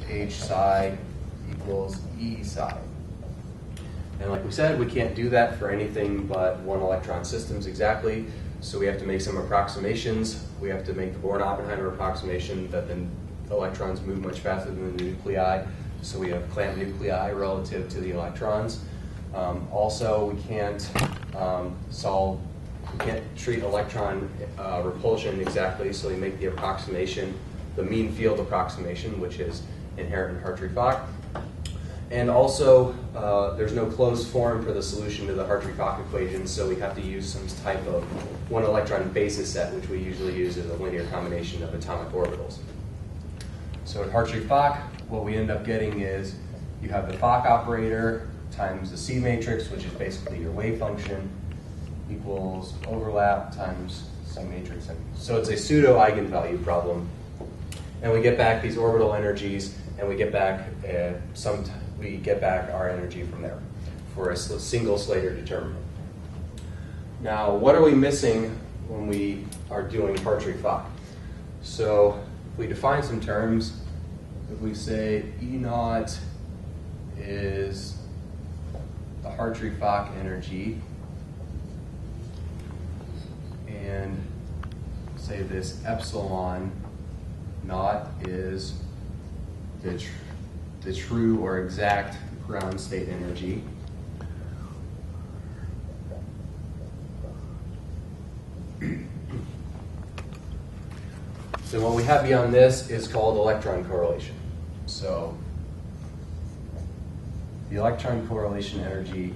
H psi equals E psi. And like we said, we can't do that for anything but one electron systems exactly, so we have to make some approximations. We have to make the Born-Oppenheimer approximation that the electrons move much faster than the nuclei, so we have clamped nuclei relative to the electrons. Also, we can't treat electron repulsion exactly, so we make the approximation, the mean field approximation, which is inherent in Hartree-Fock. And also, there's no closed form for the solution to the Hartree-Fock equation, so we have to use some type of one electron basis set, which we usually use as a linear combination of atomic orbitals. So at Hartree-Fock, what we end up getting is you have the Fock operator times the C matrix, which is basically your wave function, equals overlap times some matrix. So it's a pseudo eigenvalue problem. And we get back these orbital energies, and we get back our energy from there for a single Slater determinant. Now, what are we missing when we are doing Hartree-Fock? So if we define some terms, if we say E naught is the Hartree-Fock energy, and say this epsilon naught is the true or exact ground state energy. So what we have beyond this is called electron correlation. So the electron correlation energy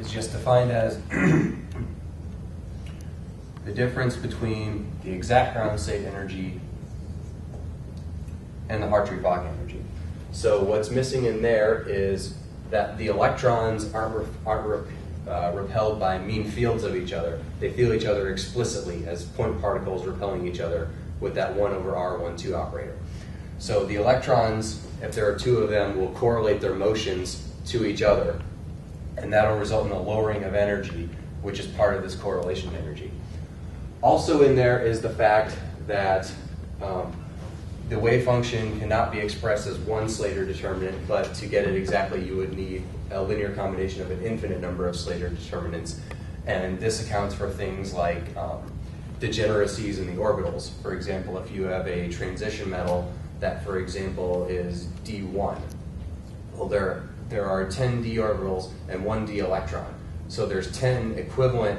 is just defined as the difference between the exact ground state energy and the Hartree-Fock energy. So what's missing in there is that the electrons aren't repelled by mean fields of each other. They feel each other explicitly as point particles repelling each other with that 1 over R12 operator. So the electrons, if there are two of them, will correlate their motions to each other, and that'll result in a lowering of energy, which is part of this correlation energy. Also in there is the fact that the wave function cannot be expressed as one Slater determinant, but to get it exactly, you would need a linear combination of an infinite number of Slater determinants. And this accounts for things like degeneracies in the orbitals. For example, if you have a transition metal that, for example, is D1, well, there are 10 d orbitals and 1 d electron. So there's 10 equivalent,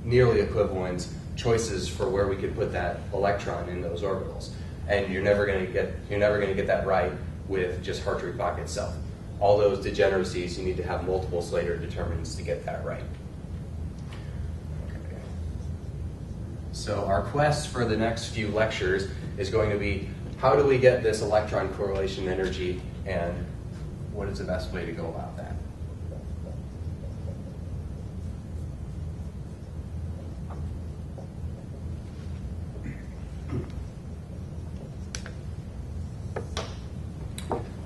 nearly equivalent choices for where we could put that electron in those orbitals. And you're never going to get that right with just Hartree-Fock itself. All those degeneracies, you need to have multiple Slater determinants to get that right. Okay. So our quest for the next few lectures is going to be, how do we get this electron correlation energy, and what is the best way to go about that?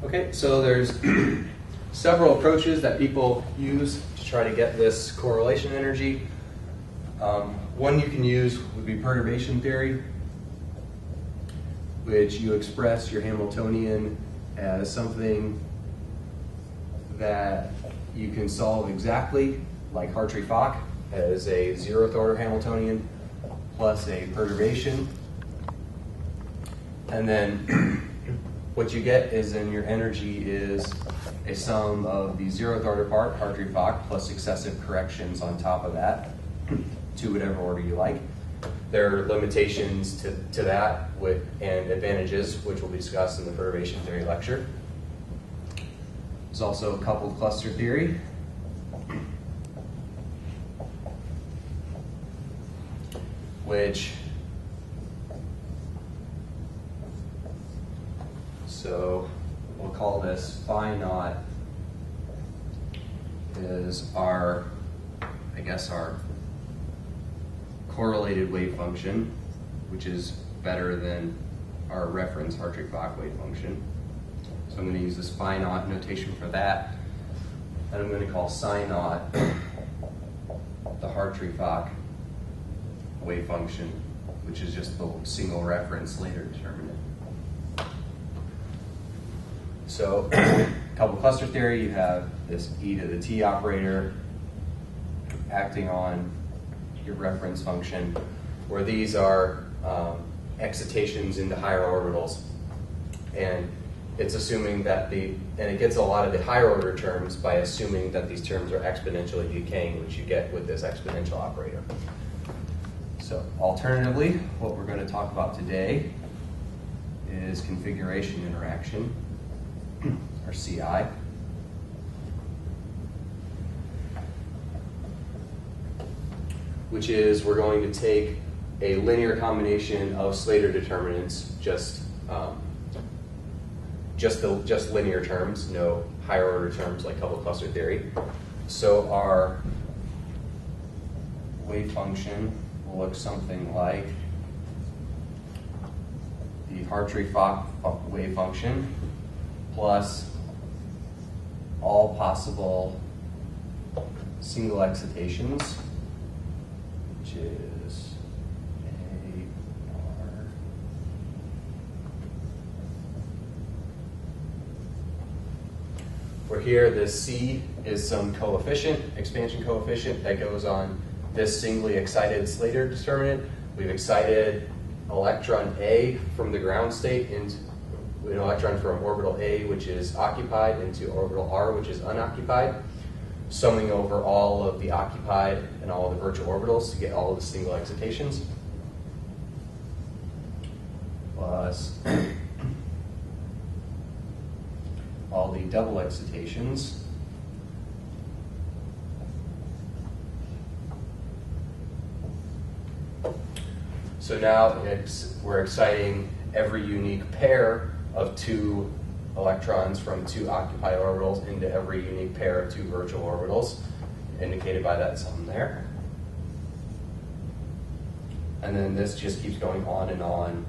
Okay, so there's several approaches that people use to try to get this correlation energy. One you can use would be perturbation theory, which you express your Hamiltonian as something that you can solve exactly, like Hartree-Fock, as a 0th order Hamiltonian plus a perturbation. And then what you get is then your energy is a sum of the 0th order part, Hartree-Fock, plus successive corrections on top of that, to whatever order you like. There are limitations to that and advantages, which will be discussed in the perturbation theory lecture. There's also coupled cluster theory, which, so we'll call this phi naught is our, I guess, our correlated wave function, which is better than our reference Hartree-Fock wave function. So I'm going to use this phi naught notation for that, and I'm going to call psi naught the Hartree-Fock wave function, which is just the single reference Slater determinant. So coupled cluster theory, you have this e to the t operator acting on your reference function, where these are excitations into higher orbitals. And it's assuming that and it gets a lot of the higher order terms by assuming that these terms are exponentially decaying, which you get with this exponential operator. So alternatively, what we're going to talk about today is configuration interaction, or CI. Which is, we're going to take a linear combination of Slater determinants, just linear terms, no higher order terms like coupled cluster theory. So our wave function will look something like the Hartree-Fock wave function plus all possible single excitations, which is A, R, where here this C is some coefficient, expansion coefficient that goes on this singly excited Slater determinant. We've excited electron A from the ground state into an electron from orbital A, which is occupied, into orbital R, which is unoccupied, summing over all of the occupied and all of the virtual orbitals to get all of the single excitations, plus all the double excitations, so now we're exciting every unique pair of two electrons from two occupied orbitals into every unique pair of two virtual orbitals, indicated by that sum there. And then this just keeps going on and on,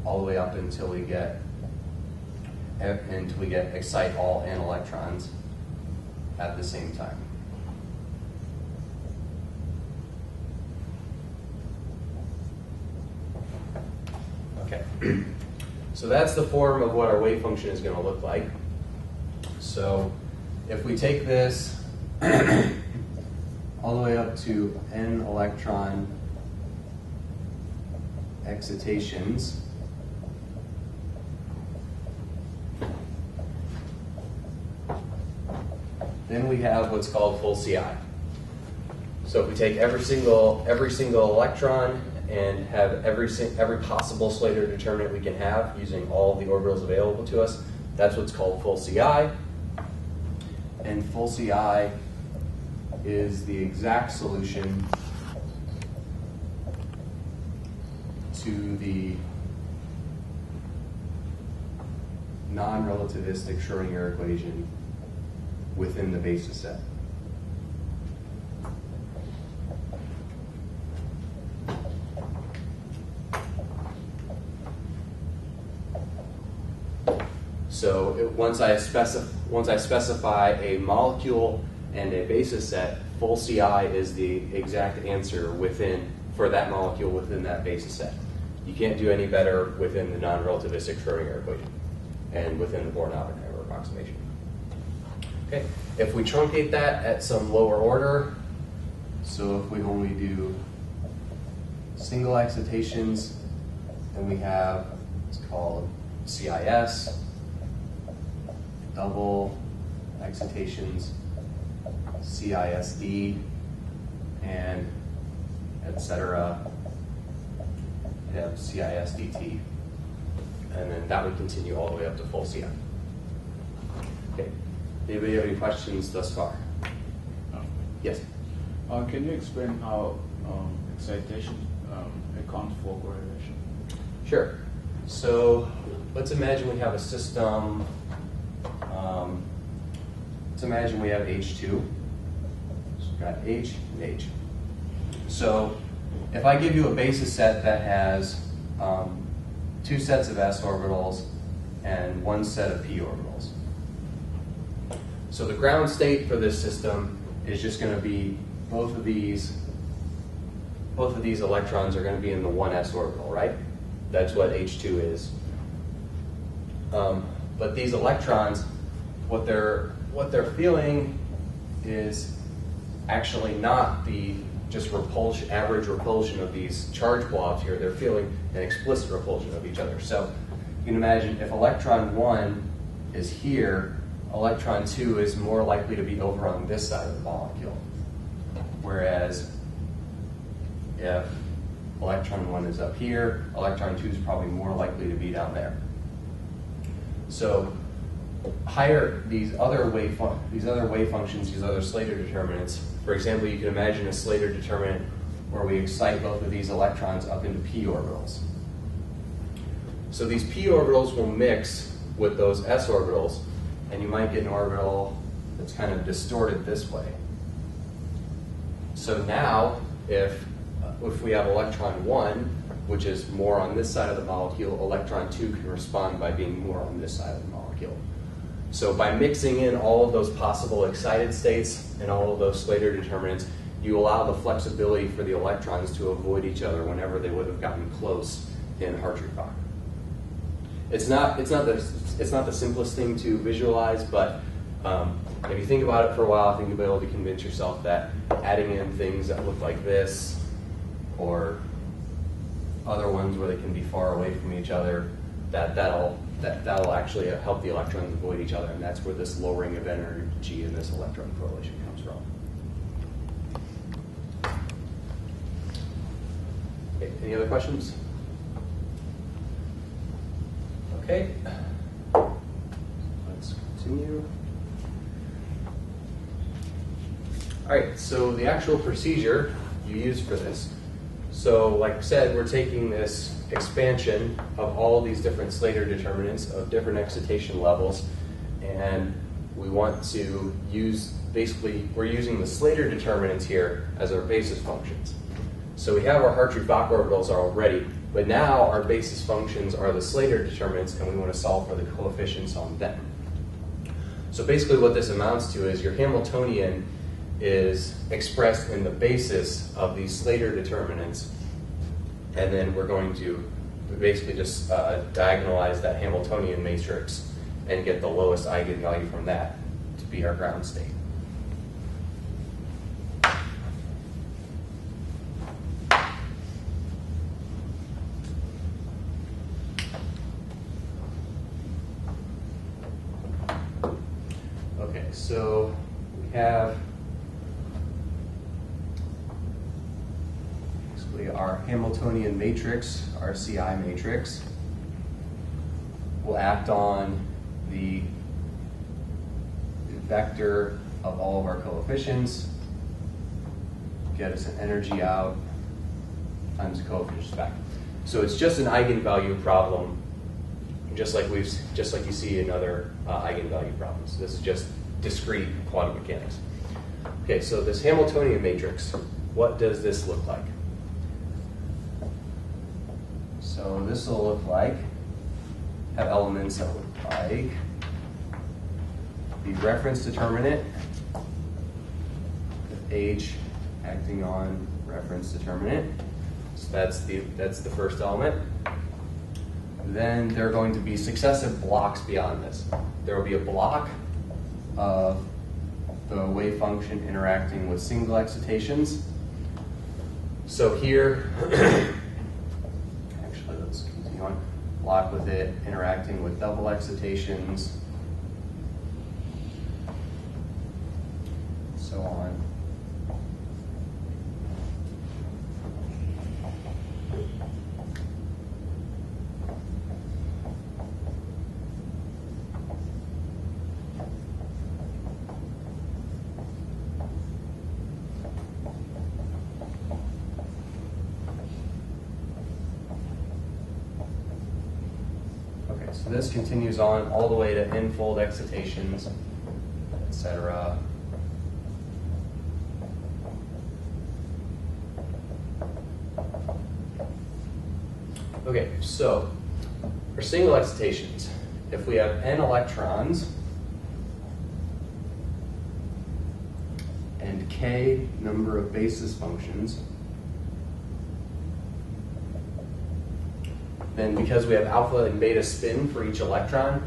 all the way up until we get excite all n electrons at the same time. Okay. So that's the form of what our wave function is going to look like. So if we take this all the way up to n electron excitations, then we have what's called full CI. So if we take every single electron and have every possible Slater determinant we can have using all the orbitals available to us, that's what's called full CI. And full CI is the exact solution to the non-relativistic Schrodinger equation within the basis set. So once I specify a molecule and a basis set, full CI is the exact answer for that molecule within that basis set. You can't do any better within the non-relativistic Schrodinger equation and within the Born-Oppenheimer approximation. Okay, if we truncate that at some lower order, so if we only do single excitations, then we have what's called CIS, double excitations, CISD, and etc. We have CISDT, and then that would continue all the way up to full CI. Okay. Anybody have any questions thus far? Yes? Can you explain how excitation accounts for correlation? Sure. So let's imagine we have a system. Let's imagine we have H2. So we've got H and H. So if I give you a basis set that has two sets of s orbitals and one set of p orbitals. So the ground state for this system is just going to be both of these electrons are going to be in the 1s orbital, right? That's what H2 is. But But these electrons, what they're feeling is actually not the just repulsion, average repulsion of these charge blobs here. They're feeling an explicit repulsion of each other. So you can imagine if electron 1 is here, electron 2 is more likely to be over on this side of the molecule. Whereas if electron 1 is up here, electron 2 is probably more likely to be down there. So higher these other wave functions, these other Slater determinants. For example, you can imagine a Slater determinant where we excite both of these electrons up into p orbitals. So these p orbitals will mix with those s orbitals, and you might get an orbital that's kind of distorted this way. So now, if we have electron 1, which is more on this side of the molecule, electron 2 can respond by being more on this side of the molecule. So by mixing in all of those possible excited states and all of those Slater determinants, you allow the flexibility for the electrons to avoid each other whenever they would have gotten close in Hartree-Fock. It's not the simplest thing to visualize, but if you think about it for a while, I think you'll be able to convince yourself that adding in things that look like this, or other ones where they can be far away from each other, that'll actually help the electrons avoid each other, and that's where this lowering of energy in this electron correlation comes from. Okay, any other questions? Okay, let's continue. All right, so the actual procedure you use for this. So like I said, we're taking this expansion of all these different Slater determinants of different excitation levels, and we want to use, basically, we're using the Slater determinants here as our basis functions. So we have our Hartree-Fock orbitals already, but now our basis functions are the Slater determinants, and we want to solve for the coefficients on them. So basically what this amounts to is your Hamiltonian is expressed in the basis of these Slater determinants, and then we're going to basically just diagonalize that Hamiltonian matrix and get the lowest eigenvalue from that to be our ground state. Okay, so we have our Hamiltonian matrix, our CI matrix, will act on the vector of all of our coefficients, get us an energy out times the coefficients back. So it's just an eigenvalue problem, just like you see in other eigenvalue problems. This is just discrete quantum mechanics. Okay, so this Hamiltonian matrix, what does this look like? So this will look like, have elements that look like the reference determinant, with H acting on reference determinant. So that's the first element. Then there are going to be successive blocks beyond this. There will be a block of the wave function interacting with single excitations. So here, let's continue on. Block with it interacting with double excitations, so on. So this continues on all the way to n-fold excitations, etc. Okay, so for single excitations, if we have n electrons and k number of basis functions, then because we have alpha and beta spin for each electron,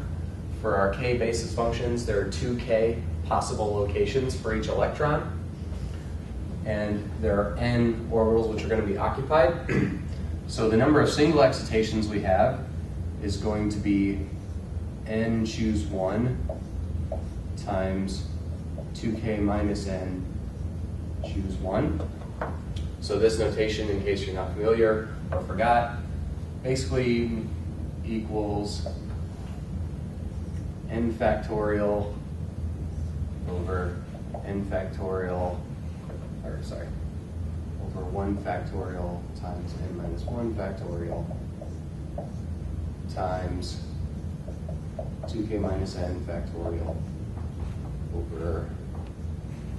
for our K basis functions, there are 2K possible locations for each electron. And there are N orbitals which are going to be occupied. So the number of single excitations we have is going to be N choose 1 times 2K minus N choose 1. So this notation, in case you're not familiar or forgot, basically equals N factorial over N factorial, or sorry, over 1 factorial times N minus 1 factorial times 2K minus N factorial over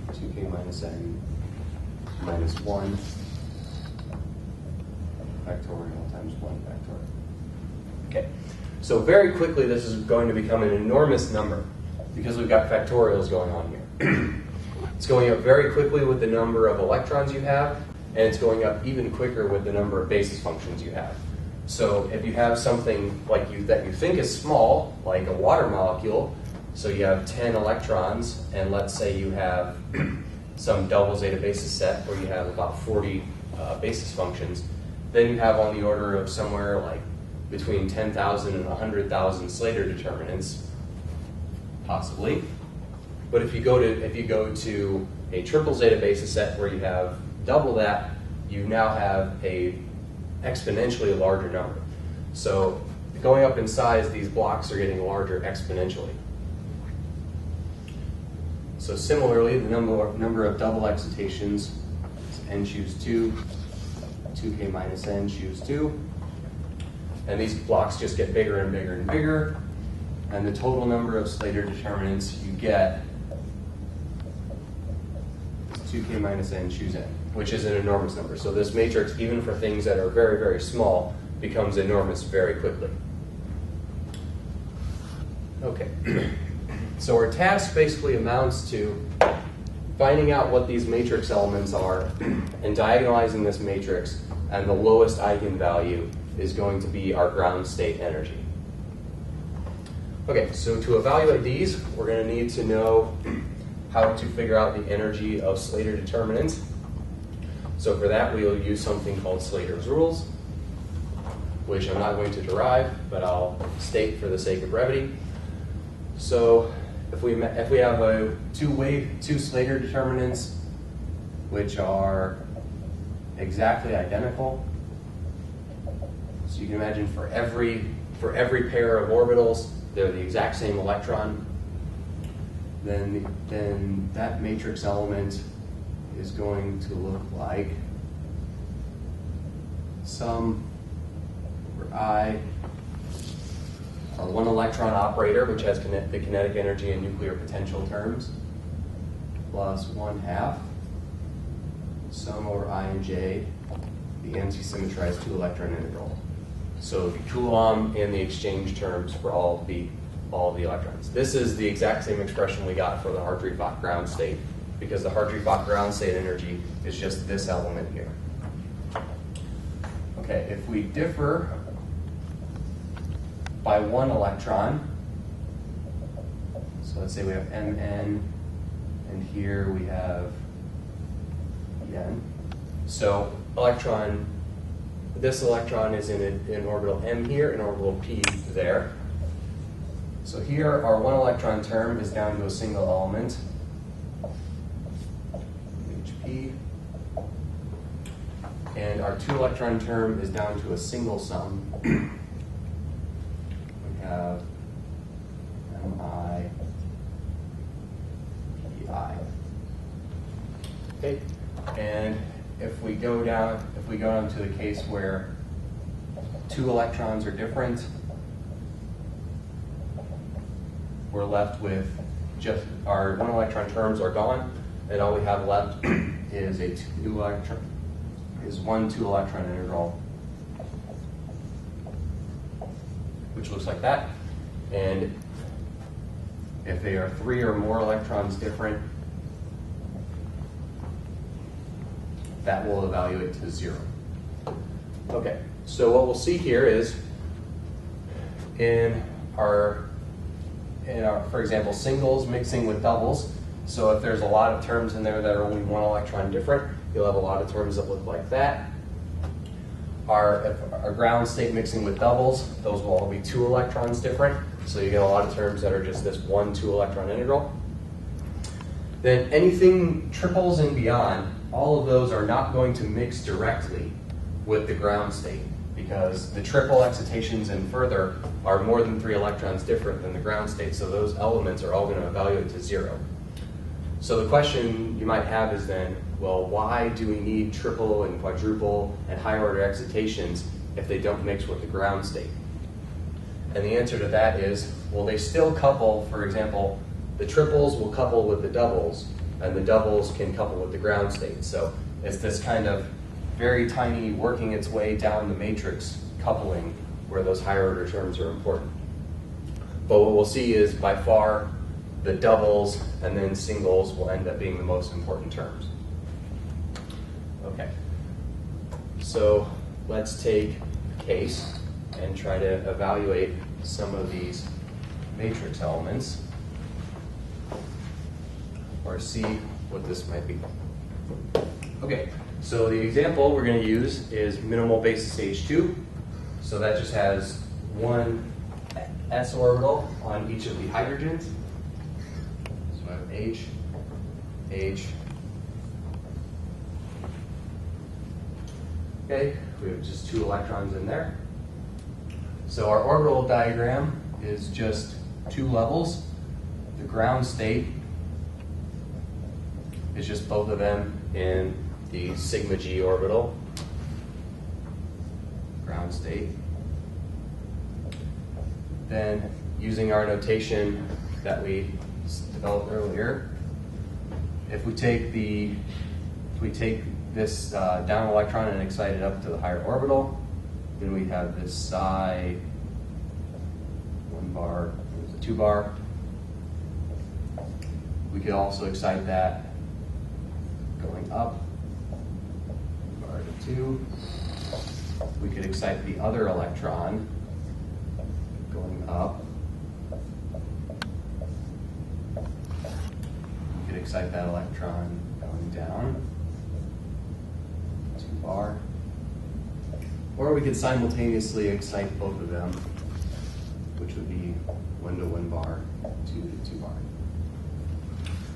2K minus N minus 1 factorial times 1 factorial. Okay, so very quickly this is going to become an enormous number because we've got factorials going on here. It's going up very quickly with the number of electrons you have, and it's going up even quicker with the number of basis functions you have. So if you have something like that you think is small, like a water molecule, so you have 10 electrons, and let's say you have some double zeta basis set where you have about 40 basis functions, then you have on the order of somewhere like between 10,000 and 100,000 Slater determinants, possibly. But if you go to a triple zeta basis set where you have double that, you now have a exponentially larger number. So going up in size, these blocks are getting larger exponentially. So similarly, the number of double excitations is N choose 2, 2K minus N choose 2. And these blocks just get bigger and bigger and bigger. And the total number of Slater determinants you get is 2K minus N choose N, which is an enormous number. So this matrix, even for things that are very, very small, becomes enormous very quickly. Okay. So our task basically amounts to finding out what these matrix elements are and diagonalizing this matrix, and the lowest eigenvalue is going to be our ground state energy. Okay, so to evaluate these, we're going to need to know how to figure out the energy of Slater determinants. So for that, we'll use something called Slater's rules, which I'm not going to derive, but I'll state for the sake of brevity. So if we have two Slater determinants which are exactly identical, so you can imagine for every pair of orbitals they're the exact same electron, then that matrix element is going to look like sum over I, our one electron operator, which has the kinetic energy and nuclear potential terms, plus 1/2 sum over I and J, the anti-symmetrized 2 electron integral. So the Coulomb and the exchange terms for all of the electrons. This is the exact same expression we got for the Hartree-Fock ground state, because the Hartree-Fock ground state energy is just this element here. Okay, if we differ by 1 electron, so let's say we have Mn, and here we have En. So this electron is in orbital M here, and orbital P there. So here our 1 electron term is down to a single element, HP, and our 2 electron term is down to a single sum. We have Mi, Pi. Okay, and if we go down to the case where 2 electrons are different, we're left with just our 1 electron terms are gone, and all we have left is one 2 electron integral, which looks like that. And if they are 3 or more electrons different, that will evaluate to 0. Okay, so what we'll see here is in for example, singles mixing with doubles. So if there's a lot of terms in there that are only one electron different, you'll have a lot of terms that look like that. If our ground state mixing with doubles, those will all be 2 electrons different. So you get a lot of terms that are just this 1-2 electron integral. Then anything triples and beyond, all of those are not going to mix directly with the ground state, because the triple excitations and further are more than 3 electrons different than the ground state. So those elements are all going to evaluate to 0. So the question you might have is then, well, why do we need triple and quadruple and higher order excitations if they don't mix with the ground state? And the answer to that is, well, they still couple. For example, the triples will couple with the doubles, and the doubles can couple with the ground state. So it's this kind of very tiny working its way down the matrix coupling where those higher order terms are important. But what we'll see is by far the doubles and then singles will end up being the most important terms. Okay, so let's take a case and try to evaluate some of these matrix elements, or see what this might be. Okay, so the example we're going to use is minimal basis H2. So that just has one s orbital on each of the hydrogens. So I have H, H. Okay, we have just 2 electrons in there. So our orbital diagram is just 2 levels. The ground state is just both of them in the sigma g orbital, ground state. Then, using our notation that we developed earlier, if we take this down electron and excite it up to the higher orbital, then we have this psi 1 bar, there's a 2 bar. We could also excite that going up, bar to 2. We could excite the other electron going up. We could excite that electron going down, 2 bar. Or we could simultaneously excite both of them, which would be 1 to 1 bar, 2 to 2 bar.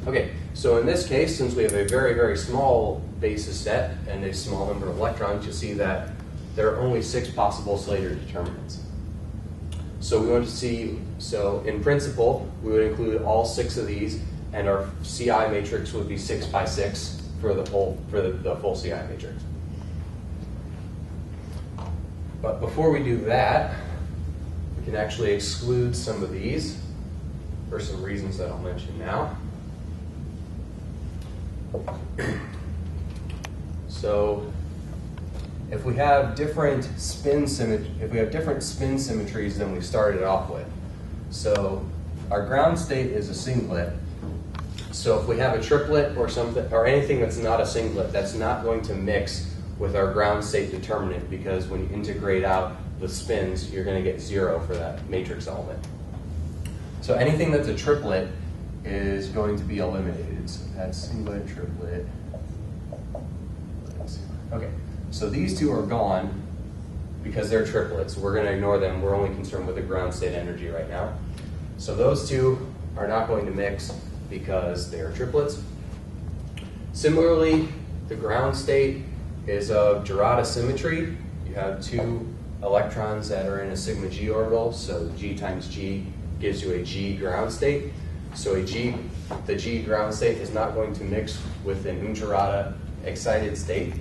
Okay, so in this case, since we have a very, very small basis set and a small number of electrons, you'll see that there are only 6 possible Slater determinants. So we want to see, so in principle, we would include all 6 of these, and our CI matrix would be 6 by 6 for the full CI matrix. But before we do that, we can actually exclude some of these for some reasons that I'll mention now. So if we have different spin symmetries than we started off with, so our ground state is a singlet. So if we have a triplet or something, or anything that's not a singlet, that's not going to mix with our ground state determinant, because when you integrate out the spins, you're going to get 0 for that matrix element. So anything that's a triplet is going to be eliminated. So that's singlet, triplet. Okay, so these 2 are gone because they're triplets. We're going to ignore them. We're only concerned with the ground state energy right now. So those 2 are not going to mix because they are triplets. Similarly, the ground state is of Gerada symmetry. You have 2 electrons that are in a sigma g orbital, so G times G gives you a G ground state. So the G ground state is not going to mix with an Gerada excited state.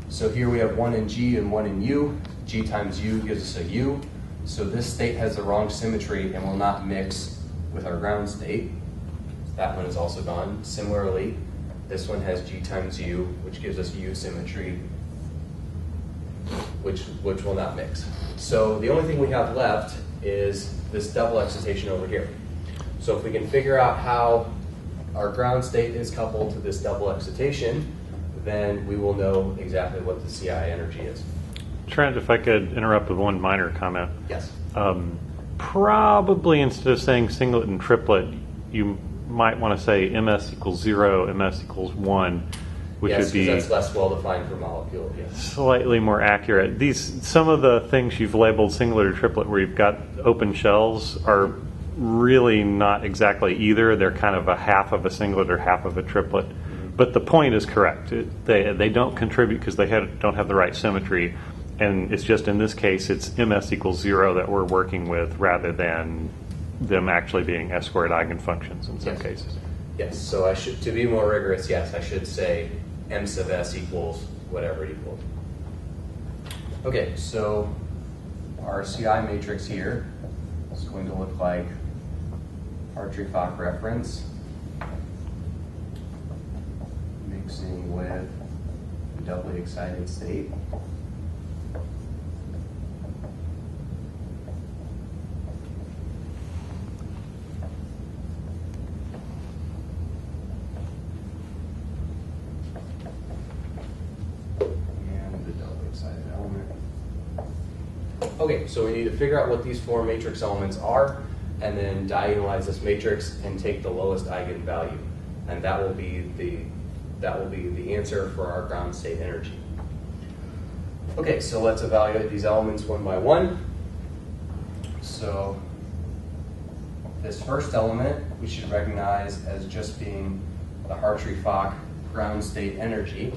So here we have 1 in G and 1 in U. G times U gives us a U. So this state has the wrong symmetry and will not mix with our ground state. That one is also gone. Similarly, this one has G times U, which gives us U symmetry, which will not mix. So the only thing we have left is this double excitation over here. So if we can figure out how our ground state is coupled to this double excitation, then we will know exactly what the CI energy is. Trent, if I could interrupt with one minor comment. Yes. probably instead of saying singlet and triplet, you might want to say ms equals 0, ms equals 1, which yes, would be that's less well defined per molecule. Yes. slightly more accurate. Some of the things you've labeled singlet or triplet where you've got open shells are really not exactly either. They're kind of a half of a singlet or half of a triplet. But the point is correct. They don't contribute because they don't have the right symmetry. And it's just in this case, it's ms equals 0 that we're working with rather than them actually being S squared eigenfunctions in some cases. Yes, so I should, to be more rigorous, yes, I should say m sub s equals whatever it equals. Okay, so our CI matrix here is going to look like Hartree-Fock reference mixing with the doubly excited state. Okay, so we need to figure out what these four matrix elements are, and then diagonalize this matrix and take the lowest eigenvalue, and that will be the answer for our ground state energy. Okay, so let's evaluate these elements one by one. So this first element we should recognize as just being the Hartree-Fock ground state energy.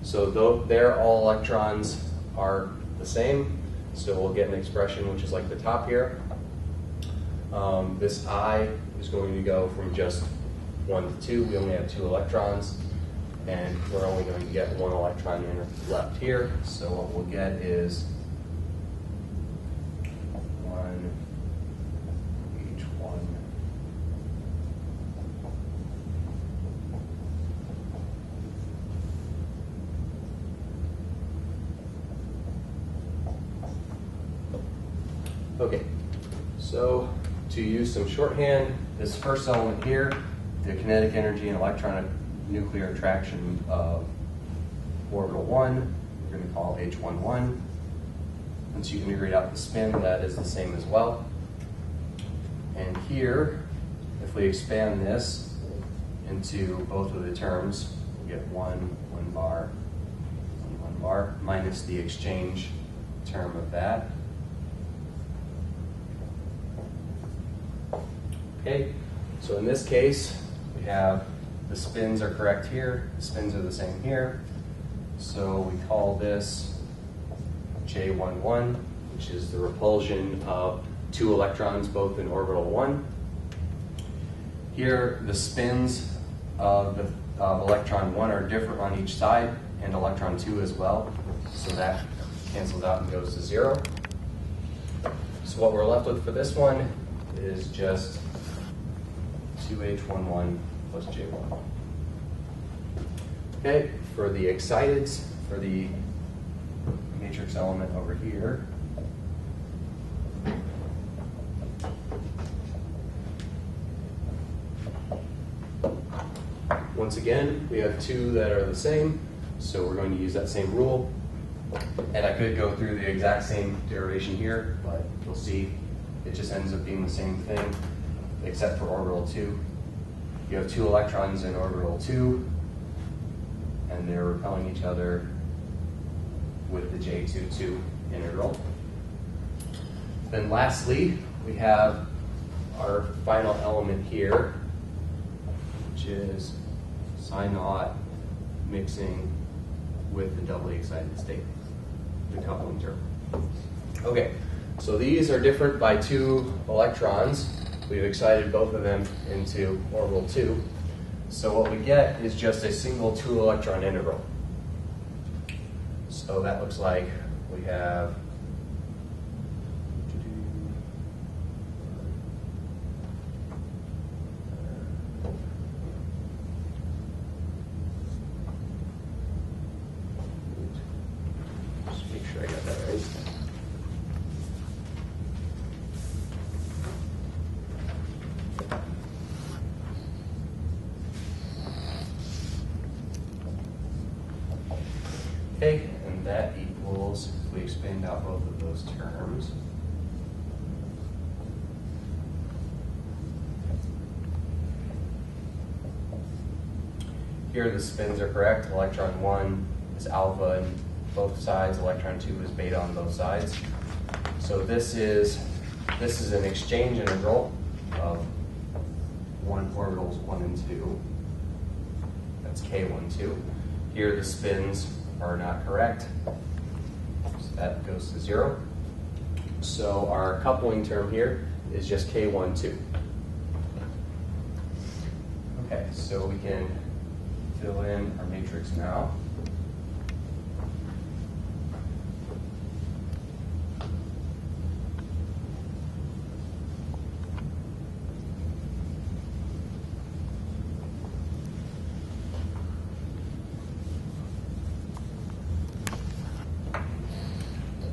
So though there all electrons are the same, so we'll get an expression which is like the top here. This I is going to go from just 1 to 2. We only have 2 electrons, and we're only going to get 1 electron left here. So what we'll get is 1 each 1. Okay, so to use some shorthand, this first element here, the kinetic energy and electronic nuclear attraction of orbital 1, we're going to call H11. Once you integrate out the spin, that is the same as well. And here, if we expand this into both of the terms, we get 1 bar, 1 bar, minus the exchange term of that. Okay, so in this case, we have the spins are correct here, the spins are the same here. So we call this J11, which is the repulsion of 2 electrons, both in orbital 1. Here, the spins of electron 1 are different on each side, and electron 2 as well. So that cancels out and goes to 0. So what we're left with for this one is just 2H11 plus J1. Okay, for the exciteds, for the matrix element over here, once again, we have 2 that are the same, so we're going to use that same rule. And I could go through the exact same derivation here, but you'll see it just ends up being the same thing, except for orbital 2. You have 2 electrons in orbital 2, and they're repelling each other with the J22 integral. Then lastly, we have our final element here, which is psi naught mixing with the doubly excited state, the coupling term. Okay, so these are different by 2 electrons. We've excited both of them into orbital 2. So what we get is just a single 2 electron integral. So that looks like we have just make sure I got that right. Okay, and that equals, if we expand out both of those terms, here the spins are correct. Electron 1 is alpha on both sides, electron 2 is beta on both sides. So this is an exchange integral of orbitals 1 and 2. That's K12. Here the spins are not correct, so that goes to 0. So our coupling term here is just K12. Okay, so we can fill in our matrix now.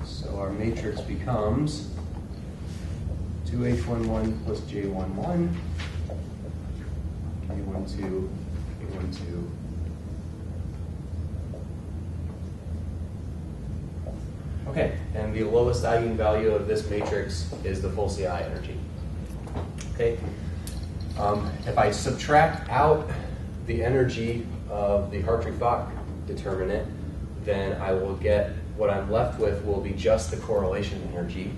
So our matrix becomes 2H11 plus J11, K12, K12. Okay, and the lowest eigenvalue of this matrix is the full CI energy. Okay, if I subtract out the energy of the Hartree-Fock determinant, then I will get, what I'm left with will be just the correlation energy.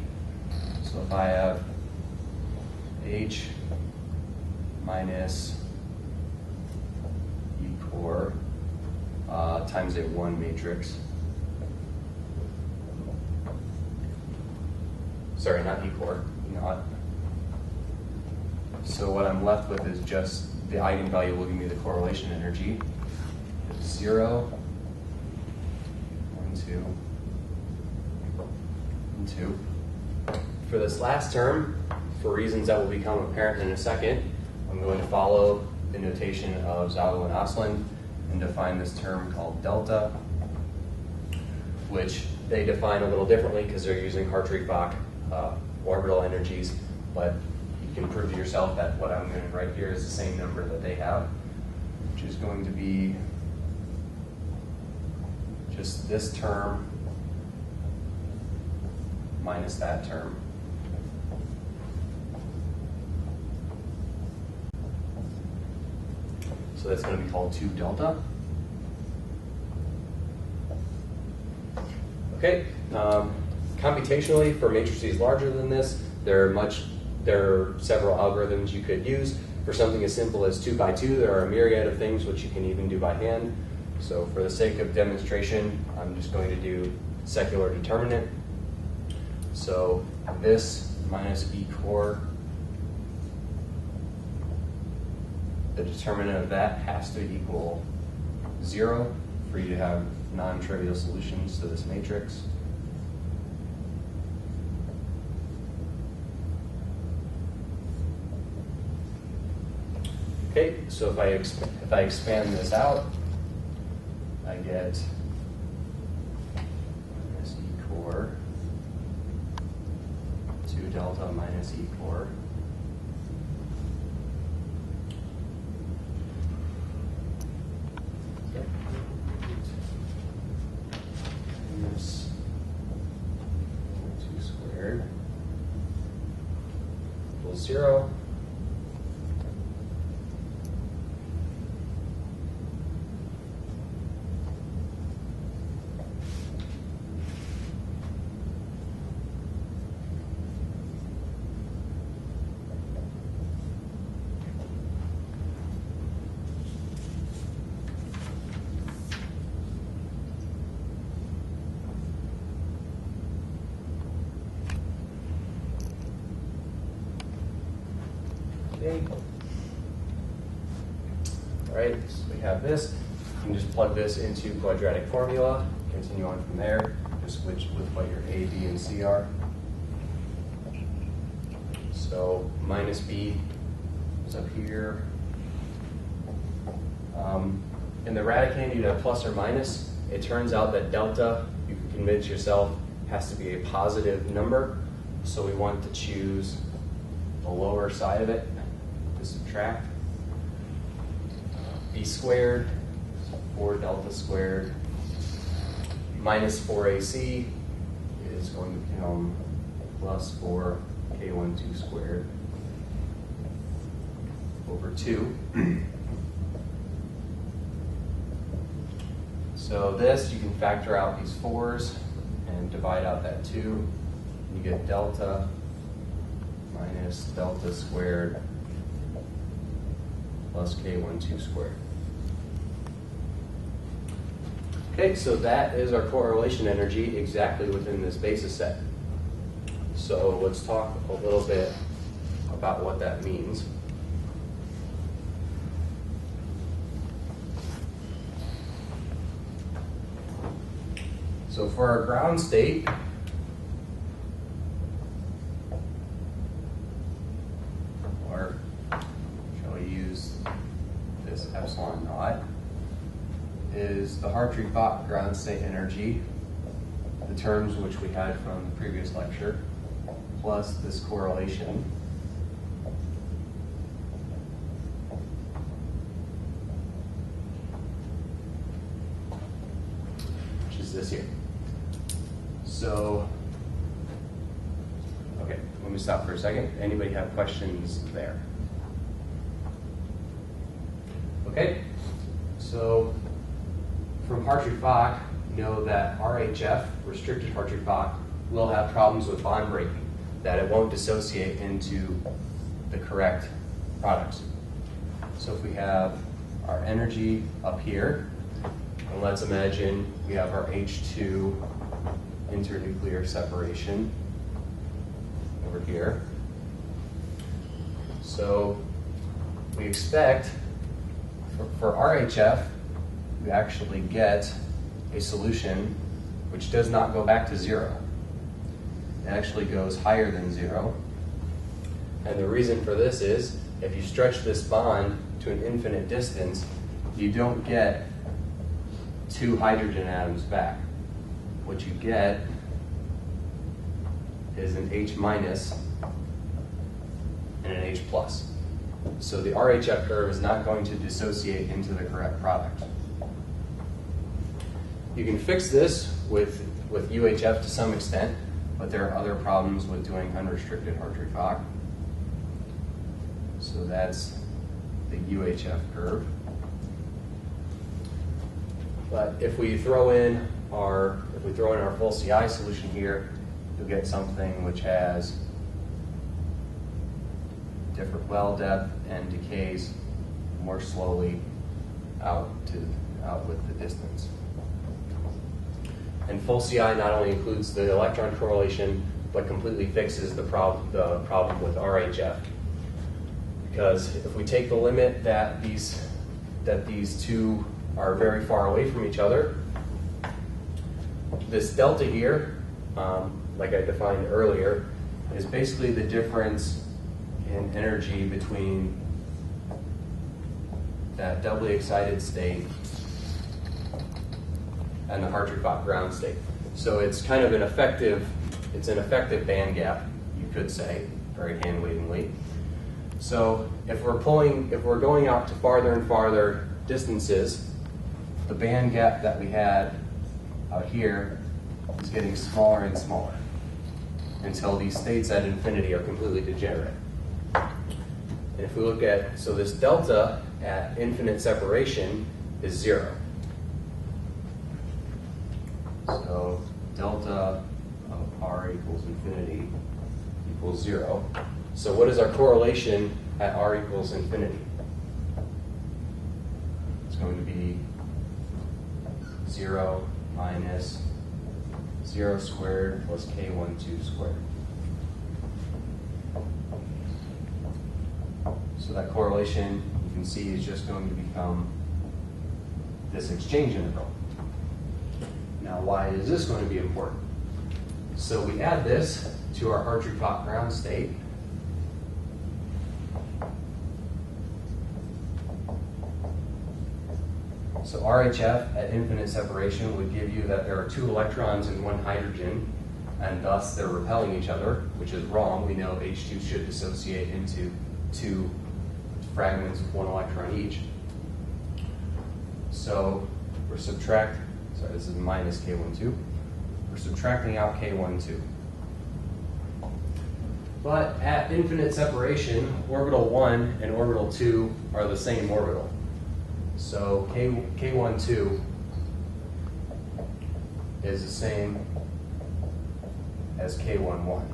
So if I have H minus E core times a 1 matrix. Sorry, not E core, not. So what I'm left with is just the eigenvalue will give me the correlation energy. 0, 1, 2, and 2. For this last term, for reasons that will become apparent in a second, I'm going to follow the notation of Zallo and Osland and define this term called delta, which they define a little differently because they're using Hartree-Fock orbital energies, but you can prove to yourself that what I'm going to write here is the same number that they have, which is going to be just this term minus that term. So that's going to be called 2 delta. Okay, computationally for matrices larger than this, there are several algorithms you could use. For something as simple as 2 by 2, there are a myriad of things which you can even do by hand. So for the sake of demonstration, I'm just going to do secular determinant. So this minus E core, the determinant of that has to equal 0 for you to have non-trivial solutions to this matrix. Okay, so if I expand this out, I get minus E core 2 delta minus E core. Minus 2 squared equals 0. Okay. All right, so we have this. You can just plug this into quadratic formula, continue on from there, just switch with what your A, B, and C are. So minus B is up here. In the radicand, you'd have plus or minus. It turns out that delta, you can convince yourself, has to be a positive number. So we want to choose the lower side of it to subtract. B squared, 4 delta squared, minus 4AC is going to become plus 4 K12 squared over 2. So this, you can factor out these 4s and divide out that 2. You get delta minus delta squared plus K12 squared. Okay, so that is our correlation energy exactly within this basis set. So let's talk a little bit about what that means. So for our ground state, or shall we use this epsilon naught, is the Hartree-Fock ground state energy, the terms which we had from the previous lecture, plus this correlation. Which is this here. So, okay, let me stop for a second. Anybody have questions there? Okay, so from Hartree-Fock, know that RHF, restricted Hartree-Fock, will have problems with bond breaking, that it won't dissociate into the correct products. So if we have our energy up here, and let's imagine we have our H2 internuclear separation over here. So we expect for RHF, we actually get a solution which does not go back to 0. It actually goes higher than 0. And the reason for this is, if you stretch this bond to an infinite distance, you don't get 2 hydrogen atoms back. What you get is an H minus and an H plus. So the RHF curve is not going to dissociate into the correct product. You can fix this with UHF to some extent, but there are other problems with doing unrestricted Hartree-Fock. So that's the UHF curve. But if we throw in our full CI solution here, you'll get something which has different well depth and decays more slowly out with the distance. And full CI not only includes the electron correlation, but completely fixes the problem with RHF. Because if we take the limit that these two are very far away from each other, this delta here, like I defined earlier, is basically the difference in energy between that doubly excited state and the Hartree-Fock ground state. So it's kind of an effective band gap, you could say, very hand-wavingly. So if we're going out to farther and farther distances, the band gap that we had out here is getting smaller and smaller until these states at infinity are completely degenerate. And if we look at, so this delta at infinite separation is 0. So delta of R equals infinity equals 0. So what is our correlation at R equals infinity? It's going to be 0 minus 0 squared plus K12 squared. So that correlation, you can see, is just going to become this exchange integral. Now, why is this going to be important? So we add this to our Hartree-Fock ground state. So RHF at infinite separation would give you that there are 2 electrons and 1 hydrogen, and thus they're repelling each other, which is wrong. We know H2 should dissociate into 2 fragments with 1 electron each. So we're this is minus K12. We're subtracting out K12. But at infinite separation, orbital 1 and orbital 2 are the same orbital. So K12 is the same as K11.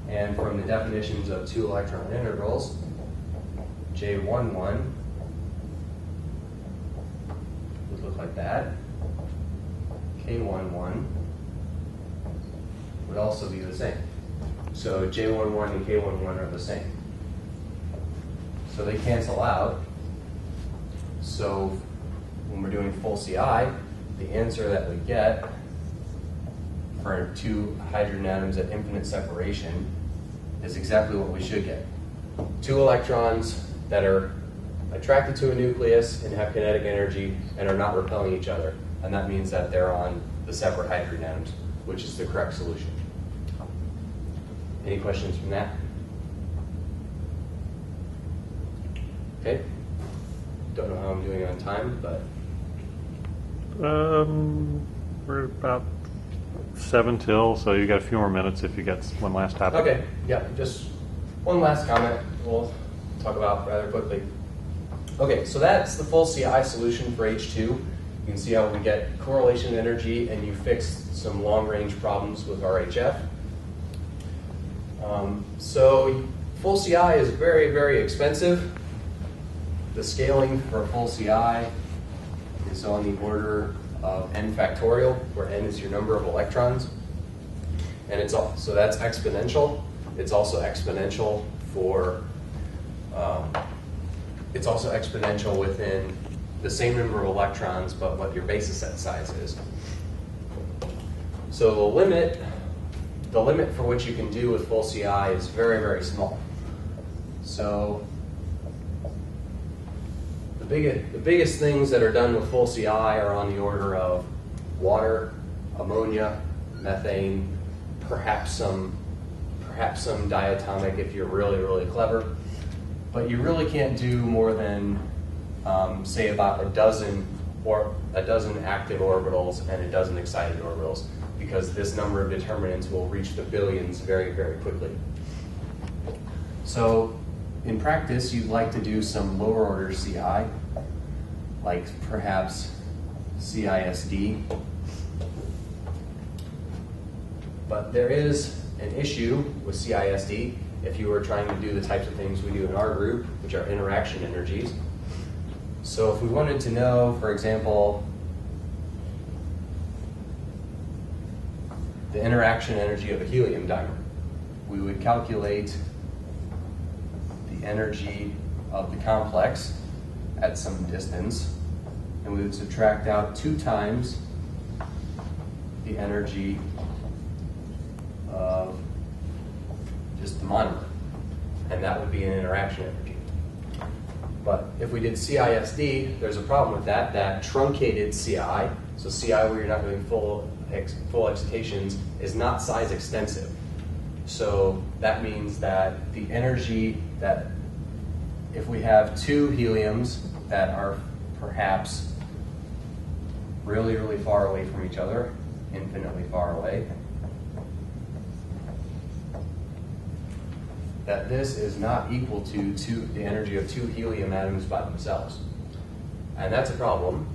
And from the definitions of two electron integrals, J11 would look like that. K11 would also be the same. So J11 and K11 are the same. So they cancel out. So when we're doing full CI, the answer that we get for two hydrogen atoms at infinite separation is exactly what we should get. Two electrons that are attracted to a nucleus and have kinetic energy and are not repelling each other. And that means that they're on the separate hydrogen atoms, which is the correct solution. Any questions from that? Okay. Don't know how I'm doing on time, but We're about 7 till, so you got a few more minutes if you got one last topic. okay. Yeah, just one last comment we'll talk about rather quickly. Okay, so that's the full CI solution for H2. You can see how we get correlation energy and you fix some long-range problems with RHF. So full CI is very, very expensive. The scaling for full CI is on the order of n factorial, where n is your number of electrons. And so that's exponential. It's also exponential for, it's also exponential within the same number of electrons, but what your basis set size is. So the limit for what you can do with full CI is very, very small. So the biggest things that are done with full CI are on the order of water, ammonia, methane, perhaps some diatomic if you're really, really clever. But you really can't do more than say about a dozen active orbitals and a dozen excited orbitals, because this number of determinants will reach the billions very, very quickly. So in practice, you'd like to do some lower order CI, like perhaps CISD. But there is an issue with CISD if you were trying to do the types of things we do in our group, which are interaction energies. So if we wanted to know, for example, the interaction energy of a helium dimer, we would calculate the energy of the complex at some distance, and we would subtract out 2 times the energy of just the monomer, and that would be an interaction energy. But if we did CISD, there's a problem with that truncated CI, so CI where you're not doing full excitations, is not size extensive. So that means that the energy that, if we have 2 heliums that are perhaps really, really far away from each other, infinitely far away, that this is not equal to the energy of 2 helium atoms by themselves. And that's a problem.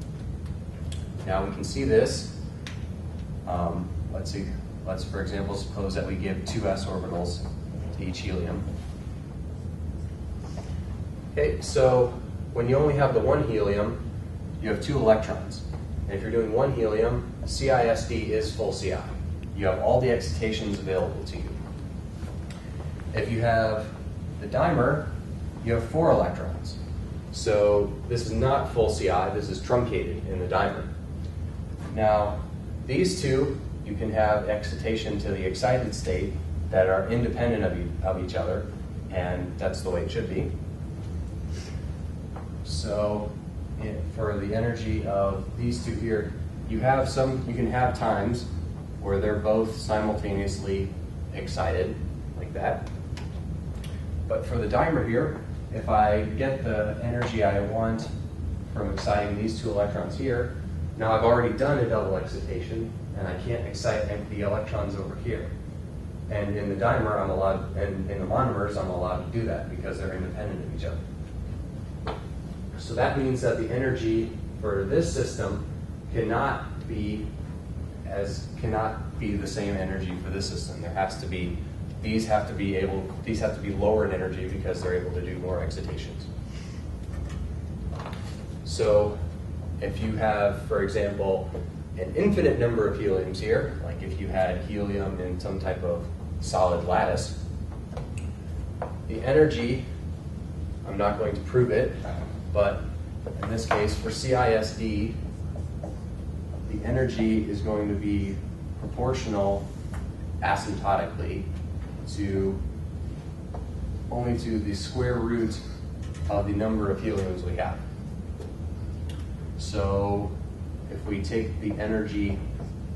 Now we can see this. Let's for example suppose that we give 2 s orbitals to each helium. Okay, so when you only have the 1 helium, you have 2 electrons. And if you're doing 1 helium, CISD is full CI. You have all the excitations available to you. If you have the dimer, you have 4 electrons. So this is not full CI, this is truncated in the dimer. Now, these 2, you can have excitation to the excited state that are independent of each other, and that's the way it should be. So for the energy of these 2 here, you can have times where they're both simultaneously excited, like that. But for the dimer here, if I get the energy I want from exciting these 2 electrons here, now I've already done a double excitation, and I can't excite the electrons over here. And in the dimer, I'm allowed, and in the monomers, I'm allowed to do that because they're independent of each other. So that means that the energy for this system cannot be the same energy for this system. There has to be, these have to be lower in energy because they're able to do more excitations. So if you have, for example, an infinite number of heliums here, like if you had helium in some type of solid lattice, the energy, I'm not going to prove it, but in this case for CISD, the energy is going to be proportional asymptotically to only to the square root of the number of heliums we have. So if we take the energy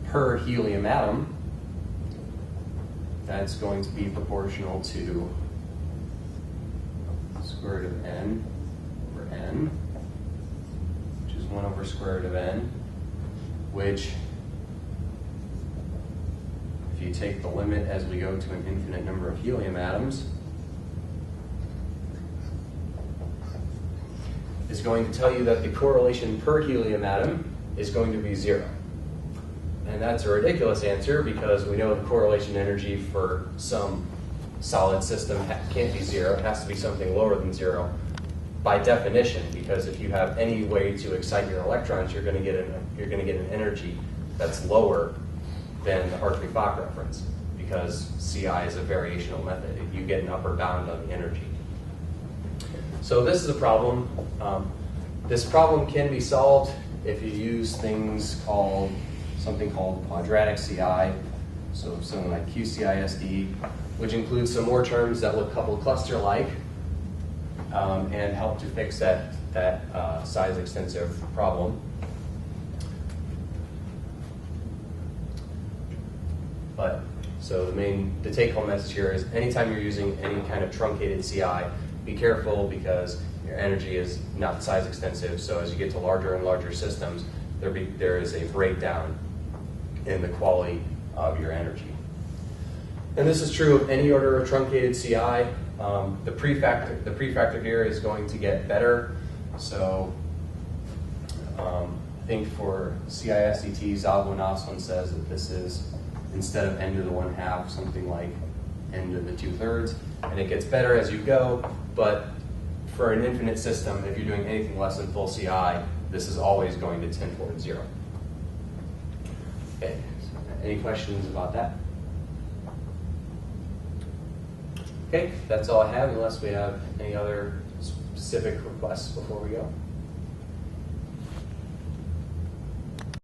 per helium atom, that's going to be proportional to square root of n over n, which is 1 over square root of n, which, if you take the limit as we go to an infinite number of helium atoms, is going to tell you that the correlation per helium atom is going to be 0. And that's a ridiculous answer because we know the correlation energy for some solid system can't be 0. It has to be something lower than 0 by definition, because if you have any way to excite your electrons, you're going to get an energy that's lower than the Hartree-Fock reference, because CI is a variational method. You get an upper bound on the energy. So this is a problem. This problem can be solved if you use something called quadratic CI, so something like QCISD, which includes some more terms that look coupled cluster-like and help to fix that size extensive problem. But so the take-home message here is anytime you're using any kind of truncated CI, be careful because your energy is not size extensive. So as you get to larger and larger systems, there is a breakdown in the quality of your energy. And this is true of any order of truncated CI. The prefactor here is going to get better. So I think for CISDT, Zablo-Nosson says that this is, instead of n to the 1/2, something like n to the 2/3. And it gets better as you go, but for an infinite system, if you're doing anything less than full CI, this is always going to tend towards 0. Okay, any questions about that? Okay, that's all I have, unless we have any other specific requests before we go.